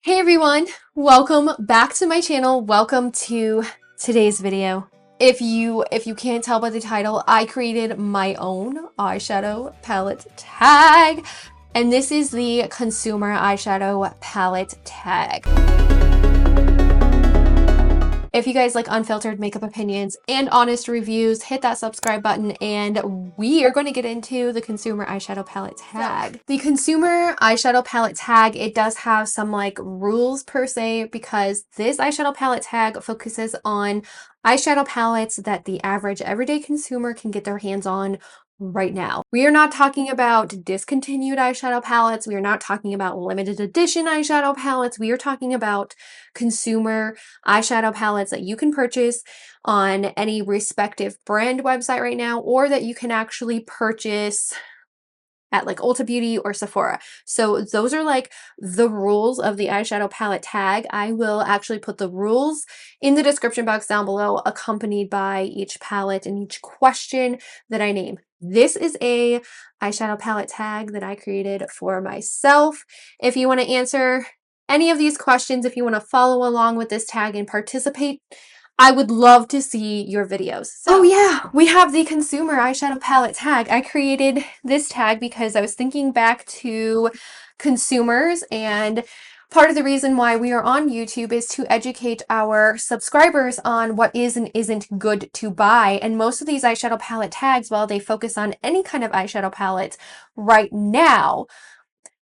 Hey everyone, welcome back to my channel. Welcome to today's video. If you can't tell by the title, I created my own eyeshadow palette tag, and this is the Consumer Eyeshadow Palette Tag. If you guys like unfiltered makeup opinions and honest reviews, hit that subscribe button and we are going to get into the Consumer Eyeshadow Palette Tag. The Consumer Eyeshadow Palette Tag, it does have some like rules per se because this eyeshadow palette tag focuses on eyeshadow palettes that the average everyday consumer can get their hands on right now. We are not talking about discontinued eyeshadow palettes. We are not talking about limited edition eyeshadow palettes. We are talking about consumer eyeshadow palettes that you can purchase on any respective brand website right now, or that you can actually purchase at like Ulta Beauty or Sephora. So those are like the rules of the eyeshadow palette tag. I will actually put the rules in the description box down below, accompanied by each palette and each question that I name. This is a eyeshadow palette tag that I created for myself. If you want to answer any of these questions, if you want to follow along with this tag and participate, I would love to see your videos. So, oh yeah, we have the Consumer Eyeshadow Palette Tag. I created this tag because I was thinking back to consumers, and part of the reason why we are on YouTube is to educate our subscribers on what is and isn't good to buy. And most of these eyeshadow palette tags, while they focus on any kind of eyeshadow palette right now,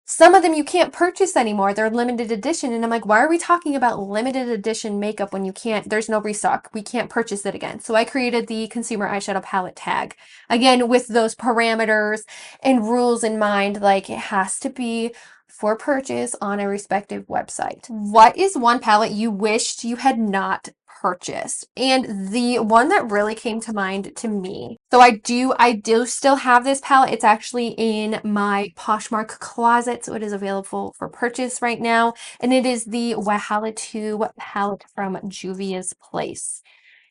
some of them you can't purchase anymore. They're limited edition. And I'm like, why are we talking about limited edition makeup when you can't, there's no restock. We can't purchase it again. So I created the Consumer Eyeshadow Palette Tag. Again, with those parameters and rules in mind, like it has to be for purchase on a respective website. What is one palette you wished you had not purchased? And the one that really came to mind to me, so I do still have this palette. It's actually in my Poshmark closet, so it is available for purchase right now, and it is the Wahala 2 palette from Juvia's Place.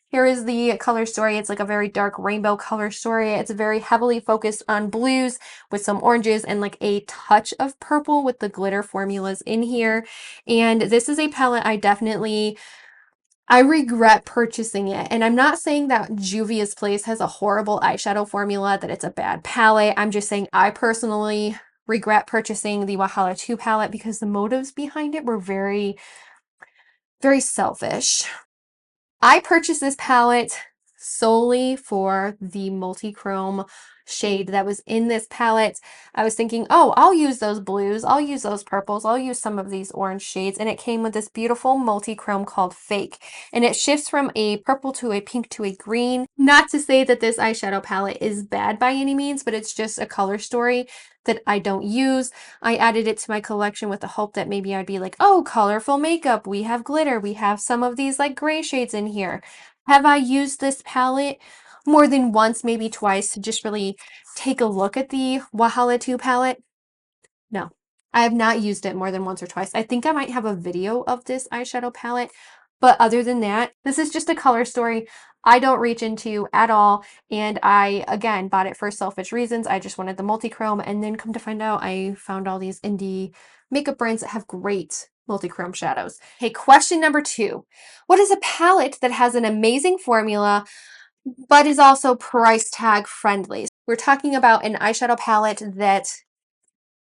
Here is the color story. It's like a very dark rainbow color story. It's very heavily focused on blues with some oranges and like a touch of purple with the glitter formulas in here. And this is a palette I regret purchasing it. And I'm not saying that Juvia's Place has a horrible eyeshadow formula, that it's a bad palette. I'm just saying I personally regret purchasing the Wahala 2 palette because the motives behind it were very, very selfish. I purchased this palette solely for the multi-chrome shade that was in this palette. I was thinking, oh, I'll use those blues, I'll use those purples, I'll use some of these orange shades, and it came with this beautiful multi-chrome called Fake, and it shifts from a purple to a pink to a green. Not to say that this eyeshadow palette is bad by any means, but it's just a color story that I don't use. I added it to my collection with the hope that maybe I'd be like, oh, colorful makeup, we have glitter, we have some of these like gray shades in here. Have I used this palette more than once, maybe twice, to just really take a look at the Wahala 2 palette? No, I have not used it more than once or twice. I think I might have a video of this eyeshadow palette, but other than that, this is just a color story I don't reach into at all, and I, again, bought it for selfish reasons. I just wanted the multi-chrome, and then come to find out, I found all these indie makeup brands that have great multi-chrome shadows. Okay, question number 2. What is a palette that has an amazing formula, but is also price tag friendly? We're talking about an eyeshadow palette that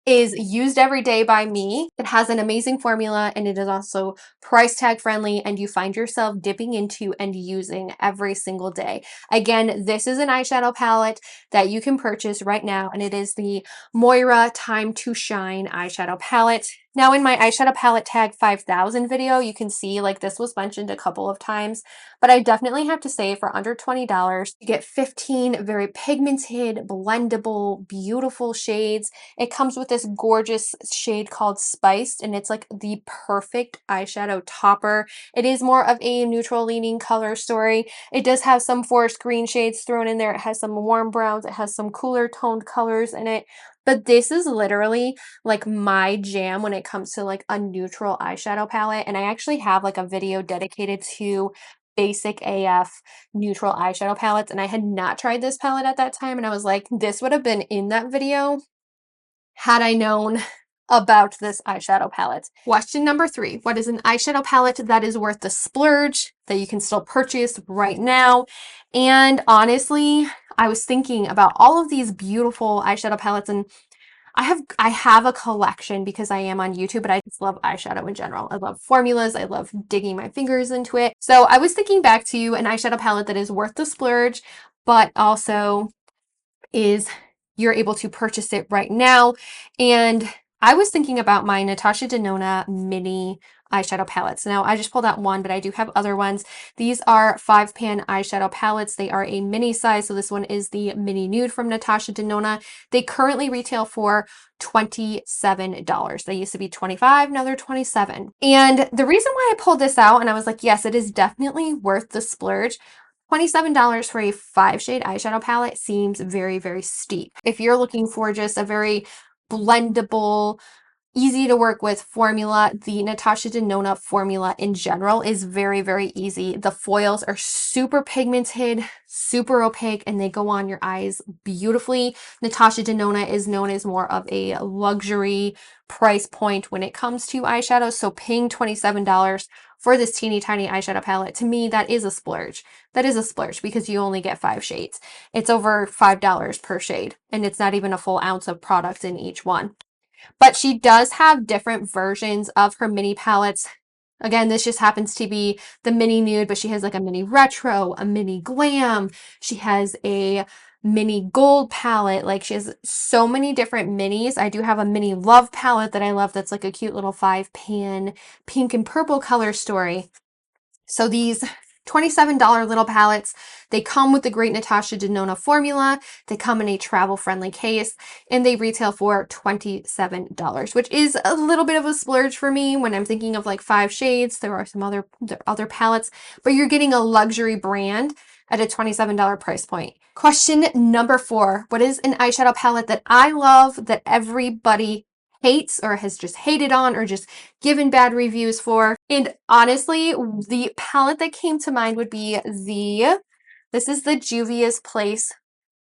is used every day by me. It has an amazing formula, and it is also price tag friendly, and you find yourself dipping into and using every single day. Again, this is an eyeshadow palette that you can purchase right now, and it is the Moira Time to Shine eyeshadow palette. Now, in my eyeshadow palette tag 5000 video, you can see like this was mentioned a couple of times, but I definitely have to say for under $20, you get 15 very pigmented, blendable, beautiful shades. It comes with this gorgeous shade called Spiced, and it's like the perfect eyeshadow topper. It is more of a neutral leaning color story. It does have some forest green shades thrown in there. It has some warm browns. It has some cooler toned colors in it. But this is literally like my jam when it comes to like a neutral eyeshadow palette. And I actually have like a video dedicated to basic AF neutral eyeshadow palettes. And I had not tried this palette at that time. And I was like, this would have been in that video had I known about this eyeshadow palette. Question number 3. What is an eyeshadow palette that is worth the splurge, that you can still purchase right now? And honestly, I was thinking about all of these beautiful eyeshadow palettes, and I have a collection because I am on YouTube, but I just love eyeshadow in general. I love formulas. I love digging my fingers into it. So I was thinking back to an eyeshadow palette that is worth the splurge, but also is you're able to purchase it right now. And I was thinking about my Natasha Denona mini eyeshadow palettes. Now I just pulled out one, but I do have other ones. These are 5-pan eyeshadow palettes. They are a mini size. So this one is the mini nude from Natasha Denona. They currently retail for $27. They used to be $25, now they're $27. And the reason why I pulled this out, and I was like, yes, it is definitely worth the splurge. $27 for a 5-shade eyeshadow palette seems very, very steep. If you're looking for just a very blendable, easy to work with formula, the Natasha Denona formula in general is very, very easy. The foils are super pigmented, super opaque, and they go on your eyes beautifully. Natasha Denona is known as more of a luxury price point when it comes to eyeshadows, so paying $27 for this teeny tiny eyeshadow palette, to me, that is a splurge. That is a splurge because you only get 5 shades. It's over $5 per shade, and it's not even a full ounce of product in each one. But she does have different versions of her mini palettes. Again, this just happens to be the mini nude, but she has like a mini retro, a mini glam. She has a mini gold palette. Like, she has so many different minis. I do have a mini love palette that I love that's like a cute little 5-pan pink and purple color story. So these $27 little palettes, they come with the great Natasha Denona formula. They come in a travel-friendly case, and they retail for $27, which is a little bit of a splurge for me when I'm thinking of like 5 shades. There are some other palettes, but you're getting a luxury brand at a $27 price point. Question number 4. What is an eyeshadow palette that I love that everybody hates or has just hated on or just given bad reviews for? And honestly, the palette that came to mind would be this is the Juvia's Place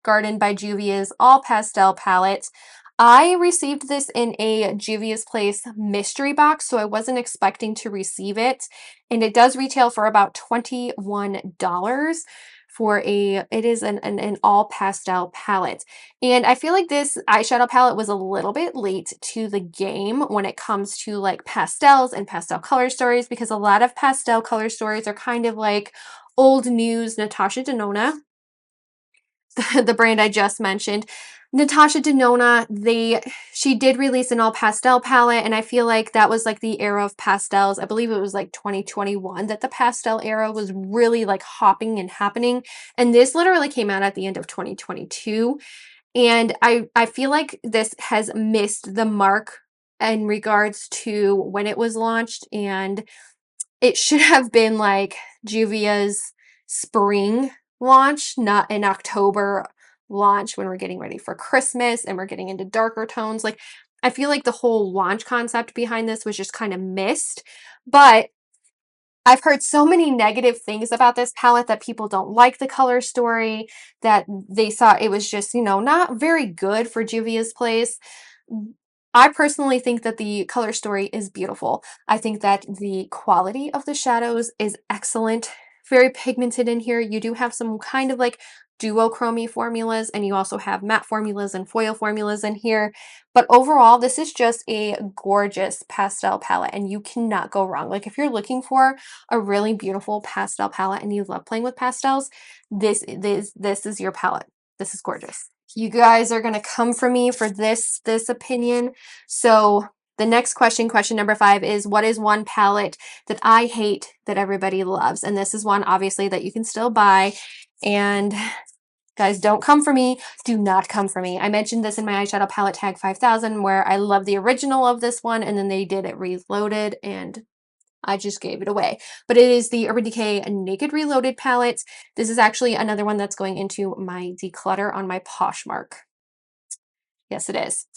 Garden by Juvia's all pastel palette. I received this in a Juvia's Place mystery box, so I wasn't expecting to receive it. And it does retail for about $21 for it is an all pastel palette. And I feel like this eyeshadow palette was a little bit late to the game when it comes to like pastels and pastel color stories, because a lot of pastel color stories are kind of like old news. Natasha Denona, the brand I just mentioned, Natasha Denona, she did release an all pastel palette, and I feel like that was like the era of pastels. I believe it was like 2021 that the pastel era was really like hopping and happening, and this literally came out at the end of 2022. And I feel like this has missed the mark in regards to when it was launched, and it should have been like Juvia's spring launch, not an October launch when we're getting ready for Christmas and we're getting into darker tones. Like, I feel like the whole launch concept behind this was just kind of missed. But I've heard so many negative things about this palette, that people don't like the color story, that they thought it was just, not very good for Juvia's Place. I personally think that the color story is beautiful. I think that the quality of the shadows is excellent. Very pigmented in here. You do have some kind of like duochrome formulas, and you also have matte formulas and foil formulas in here. But overall, this is just a gorgeous pastel palette, and you cannot go wrong. Like, if you're looking for a really beautiful pastel palette and you love playing with pastels, this is your palette. This is gorgeous. You guys are going to come for me for this opinion. So the next question number 5, is what is one palette that I hate that everybody loves? And this is one, obviously, that you can still buy. And guys, don't come for me. Do not come for me. I mentioned this in my eyeshadow palette tag 5000, where I love the original of this one, and then they did it reloaded, and I just gave it away. But it is the Urban Decay Naked Reloaded palette. This is actually another one that's going into my declutter on my Poshmark. Yes, it is.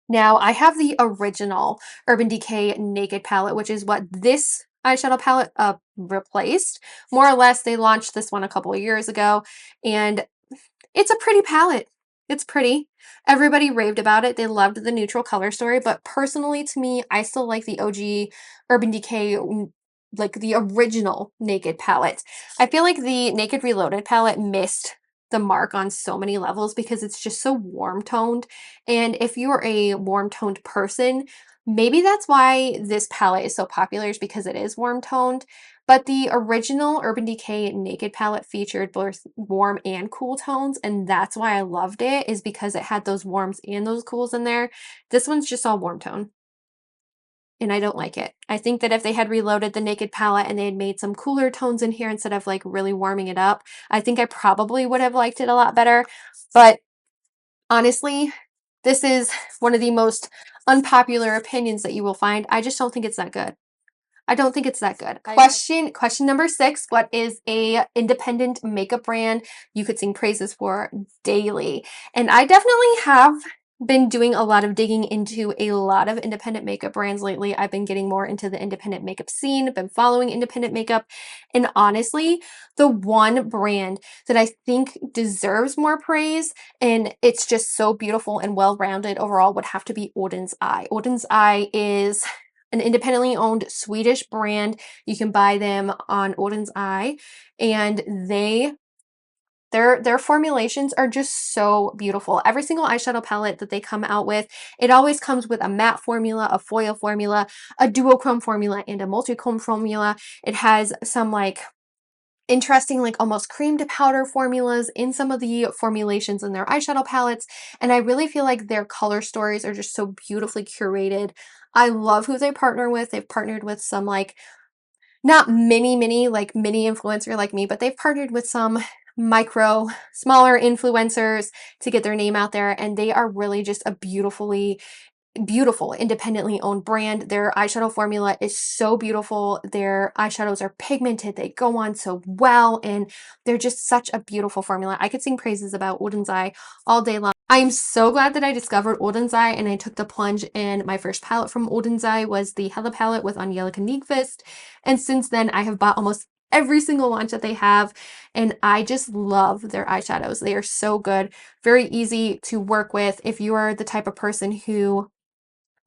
Now, I have the original Urban Decay Naked palette, which is what this eyeshadow palette replaced. More or less, they launched this one a couple of years ago, and it's a pretty palette. It's pretty. Everybody raved about it. They loved the neutral color story, but personally to me, I still like the OG Urban Decay, like the original Naked palette. I feel like the Naked Reloaded palette missed the mark on so many levels because it's just so warm toned. And if you're a warm toned person, maybe that's why this palette is so popular, is because it is warm toned. But the original Urban Decay Naked palette featured both warm and cool tones, and that's why I loved it, is because it had those warms and those cools in there. This one's just all warm tone, and I don't like it. I think that if they had reloaded the Naked palette and they had made some cooler tones in here instead of like really warming it up, I think I probably would have liked it a lot better. But honestly, this is one of the most unpopular opinions that you will find. I just don't think it's that good. I don't think it's that good. Question number 6. What is a independent makeup brand you could sing praises for daily? And I definitely have been doing a lot of digging into a lot of independent makeup brands lately. I've been getting more into the independent makeup scene, been following independent makeup. And honestly, the one brand that I think deserves more praise, and it's just so beautiful and well-rounded overall, would have to be Oden's Eye. Oden's Eye is an independently owned Swedish brand. You can buy them on Oden's Eye, and their formulations are just so beautiful. Every single eyeshadow palette that they come out with, it always comes with a matte formula, a foil formula, a duochrome formula, and a multi-chrome formula. It has some like interesting, like almost cream to powder formulas in some of the formulations in their eyeshadow palettes. And I really feel like their color stories are just so beautifully curated. I love who they partner with. They've partnered with some like, not like mini influencer like me, but they've partnered with some smaller influencers to get their name out there. And they are really just a beautiful independently owned brand. Their eyeshadow formula is so beautiful. Their eyeshadows are pigmented, they go on so well, and they're just such a beautiful formula. I could sing praises about Oden's Eye all day long. I am so glad that I discovered Oden's Eye and I took the plunge, and my first palette from Oden's Eye was the Hella palette with Angelica Nyqvist, and since then I have bought almost every single launch that they have, and I just love their eyeshadows. They are so good, very easy to work with. If you are the type of person who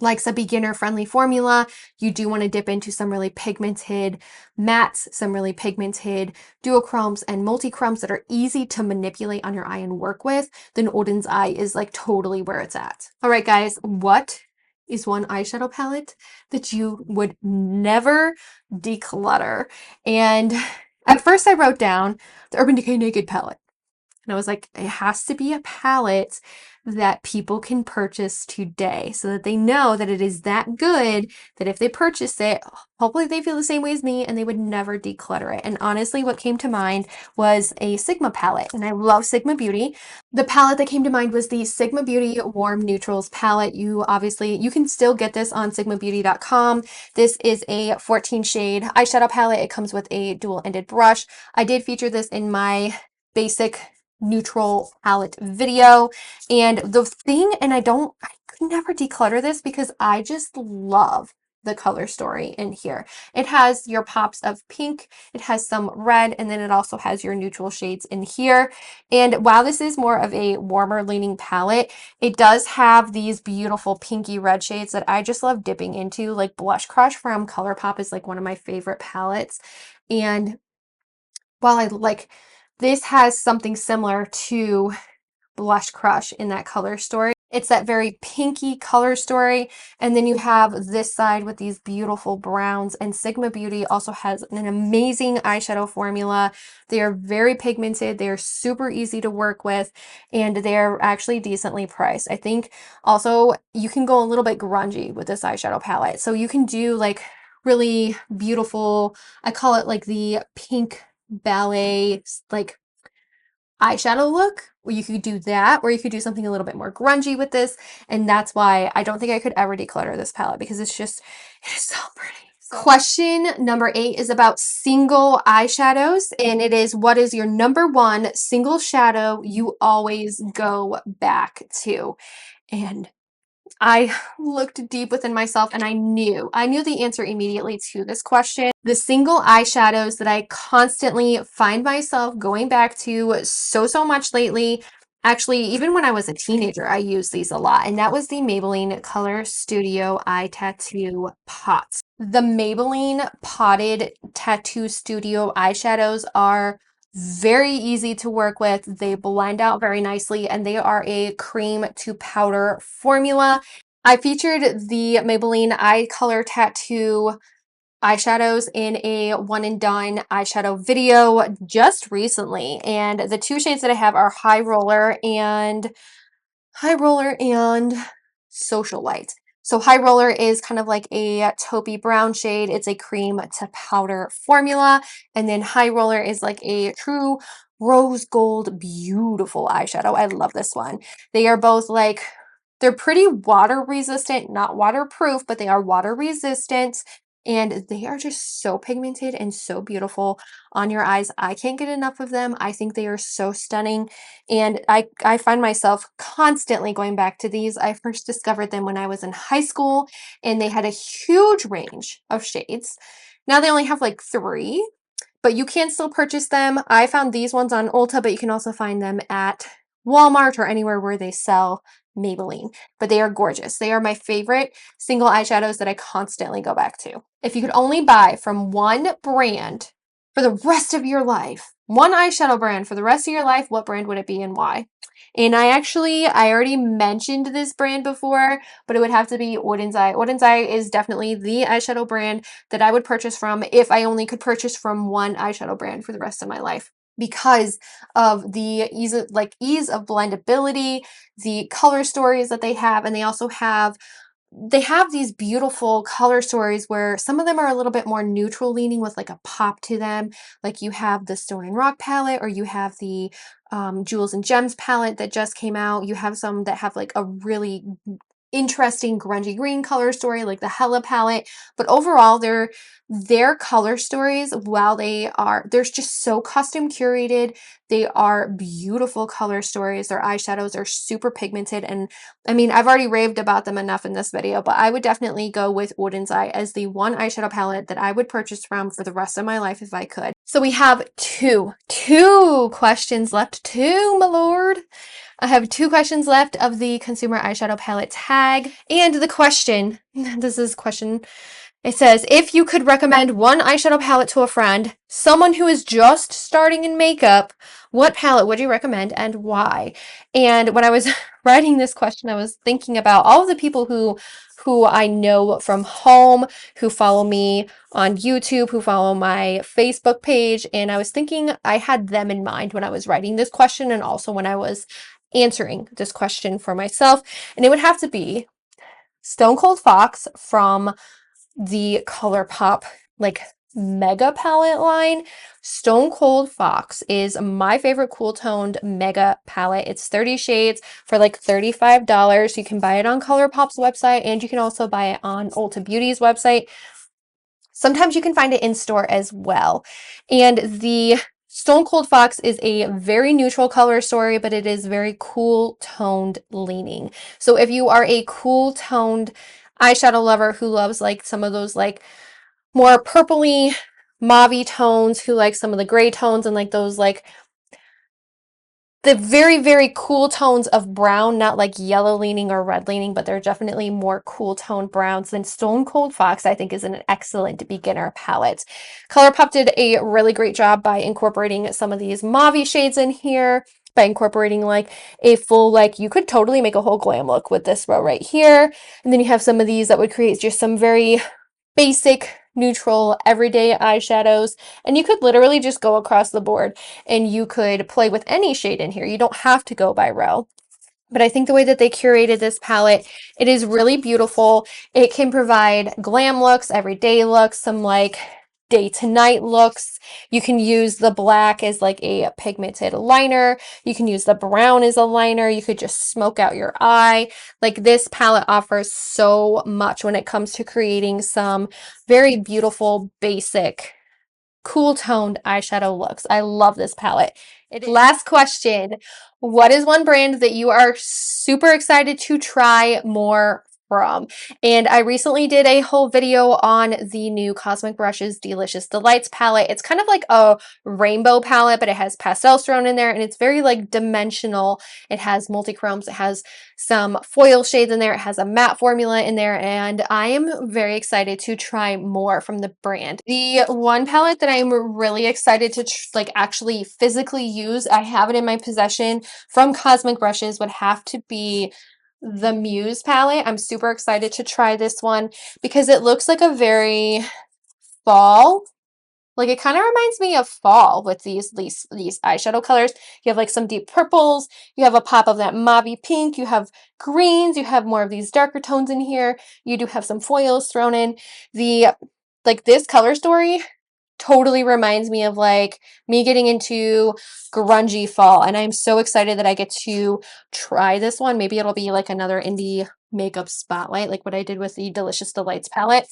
likes a beginner friendly formula, you do want to dip into some really pigmented mattes, some really pigmented duochromes and multichromes that are easy to manipulate on your eye and work with, then Oden's Eye is like totally where it's at. All right, guys, what is one eyeshadow palette that you would never declutter? And at first I wrote down the Urban Decay Naked palette. And I was like, it has to be a palette that people can purchase today so that they know that it is that good that if they purchase it, hopefully they feel the same way as me and they would never declutter it. And honestly, what came to mind was a Sigma palette, and I love Sigma Beauty. The palette that came to mind was the Sigma Beauty Warm Neutrals palette. You can still get this on sigmabeauty.com. This is a 14 shade eyeshadow palette. It comes with a dual-ended brush. I did feature this in my basic neutral palette video, and the thing, and I could never declutter this because I just love the color story in here. It has your pops of pink, it has some red, and then it also has your neutral shades in here. And while this is more of a warmer leaning palette, it does have these beautiful pinky red shades that I just love dipping into. Like Blush Crush from ColourPop is like one of my favorite palettes, and while I like, this has something similar to Blush Crush in that color story. It's that very pinky color story. And then you have this side with these beautiful browns, and Sigma Beauty also has an amazing eyeshadow formula. They are very pigmented. They're super easy to work with, and they're actually decently priced. I think also you can go a little bit grungy with this eyeshadow palette. So you can do like really beautiful, I call it like the pink ballet, like eyeshadow look, where you could do that, or you could do something a little bit more grungy with this. And that's why I don't think I could ever declutter this palette, because it is so pretty. Question number 8 is about single eyeshadows, and it is, what is your number one single shadow you always go back to? And I looked deep within myself, and I knew the answer immediately to this question. The single eyeshadows that I constantly find myself going back to so much lately, Actually, even when I was a teenager, I used these a lot, and that was the Maybelline Color Studio Eye Tattoo Pots. The Maybelline Potted Tattoo Studio eyeshadows are very easy to work with. They blend out very nicely, and they are a cream to powder formula. I featured the Maybelline Eye Color Tattoo eyeshadows in a one and done eyeshadow video just recently, and the two shades that I have are High Roller and Social Light. So High Roller is kind of like a taupey brown shade. It's a cream to powder formula. And then High Roller is like a true rose gold, beautiful eyeshadow. I love this one. They are both like, they're pretty water resistant, not waterproof, but they are water resistant. And they are just so pigmented and so beautiful on your eyes. I can't get enough of them. I think they are so stunning. And I find myself constantly going back to these. I first discovered them when I was in high school, and they had a huge range of shades. Now they only have like 3, but you can still purchase them. I found these ones on Ulta, but you can also find them at Walmart or anywhere where they sell Maybelline. But they are gorgeous. They are my favorite single eyeshadows that I constantly go back to. If you could only buy from one brand for the rest of your life, one eyeshadow brand for the rest of your life, what brand would it be and why? And I already mentioned this brand before, but it would have to be Oden's Eye. Oden's Eye is definitely the eyeshadow brand that I would purchase from if I only could purchase from one eyeshadow brand for the rest of my life, because of the ease of blendability, the color stories that they have, and they have these beautiful color stories where some of them are a little bit more neutral leaning with like a pop to them. Like you have the Stone and Rock palette, or you have the Jewels and Gems palette that just came out. You have some that have like a really interesting grungy green color story, like the Hella palette. But overall, their color stories, while they're just so custom curated, they are beautiful color stories. Their eyeshadows are super pigmented, and I mean, I've already raved about them enough in this video, but I would definitely go with Oden's Eye as the one eyeshadow palette that I would purchase from for the rest of my life if I could. So we have two questions left. Two, my lord. I have 2 questions left of the Consumer Eyeshadow Palette Tag. And the question, this is question, it says, if you could recommend one eyeshadow palette to a friend, someone who is just starting in makeup, what palette would you recommend and why? And when I was writing this question, I was thinking about all of the people who I know from home, who follow me on YouTube, who follow my Facebook page, and I was thinking I had them in mind when I was writing this question, and also when I was answering this question for myself. And it would have to be Stone Cold Fox from the ColourPop like mega palette line. Stone Cold Fox is my favorite cool toned mega palette. It's 30 shades for like $35. You can buy it on ColourPop's website, and you can also buy it on Ulta Beauty's website. Sometimes you can find it in store as well. And the Stone Cold Fox is a very neutral color story, but it is very cool toned leaning. So if you are a cool toned eyeshadow lover who loves like some of those like more purpley mauve tones, who like some of the gray tones and like those like the very, very cool tones of brown, not like yellow leaning or red leaning, but they're definitely more cool toned browns, then Stone Cold Fox, I think, is an excellent beginner palette. ColourPop did a really great job by incorporating some of these mauve shades in here, by incorporating like a full, like you could totally make a whole glam look with this row right here. And then you have some of these that would create just some very basic, neutral, everyday eyeshadows, and you could literally just go across the board and you could play with any shade in here. You don't have to go by row. But I think the way that they curated this palette, it is really beautiful. It can provide glam looks, everyday looks, some like day to night looks. You can use the black as like a pigmented liner. You can use the brown as a liner. You could just smoke out your eye. Like this palette offers so much when it comes to creating some very beautiful, basic, cool toned eyeshadow looks. I love this palette. Last question. What is one brand that you are super excited to try more from. And I recently did a whole video on the new Cosmic Brushes Delicious Delights palette. It's kind of like a rainbow palette, but it has pastels thrown in there, and it's very like dimensional. It has multi-chromes, it has some foil shades in there, it has a matte formula in there, and I am very excited to try more from the brand. The one palette that I'm really excited to like actually physically use, I have it in my possession from Cosmic Brushes, would have to be the Muse palette. I'm super excited to try this one because it looks like a very fall, like it kind of reminds me of fall with these eyeshadow colors. You have like some deep purples, you have a pop of that mauvey pink, you have greens, you have more of these darker tones in here. You do have some foils thrown in. The like this color story totally reminds me of like me getting into grungy fall, and I'm so excited that I get to try this one. Maybe it'll be like another indie makeup spotlight like what I did with the Delicious Delights palette.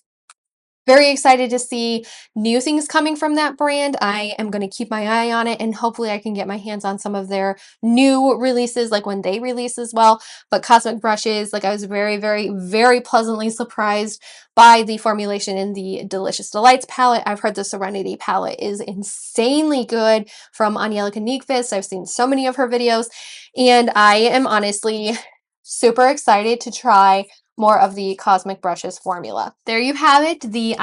Very excited to see new things coming from that brand. I am going to keep my eye on it, and hopefully I can get my hands on some of their new releases like when they release as well. But Cosmic Brushes, like I was very, very, very pleasantly surprised by the formulation in the Delicious Delights palette. I've heard the Serenity palette is insanely good from Angelica Nyqvist. I've seen so many of her videos, and I am honestly super excited to try more of the Cosmic Brushes formula. There you have it, the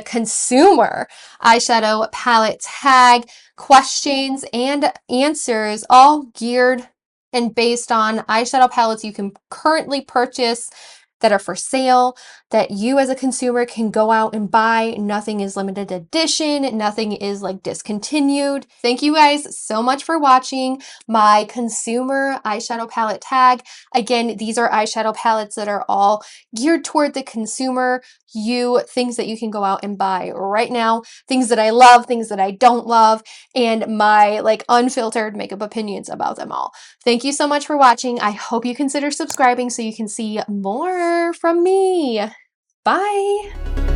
Consumer Eyeshadow Palette Tag, questions and answers, all geared and based on eyeshadow palettes you can currently purchase that are for sale, that you as a consumer can go out and buy. Nothing is limited edition, nothing is like discontinued. Thank you guys so much for watching my Consumer Eyeshadow Palette Tag. Again, these are eyeshadow palettes that are all geared toward the consumer, things that you can go out and buy right now, things that I love, things that I don't love, and my like unfiltered makeup opinions about them all. Thank you so much for watching. I hope you consider subscribing so you can see more from me. Bye.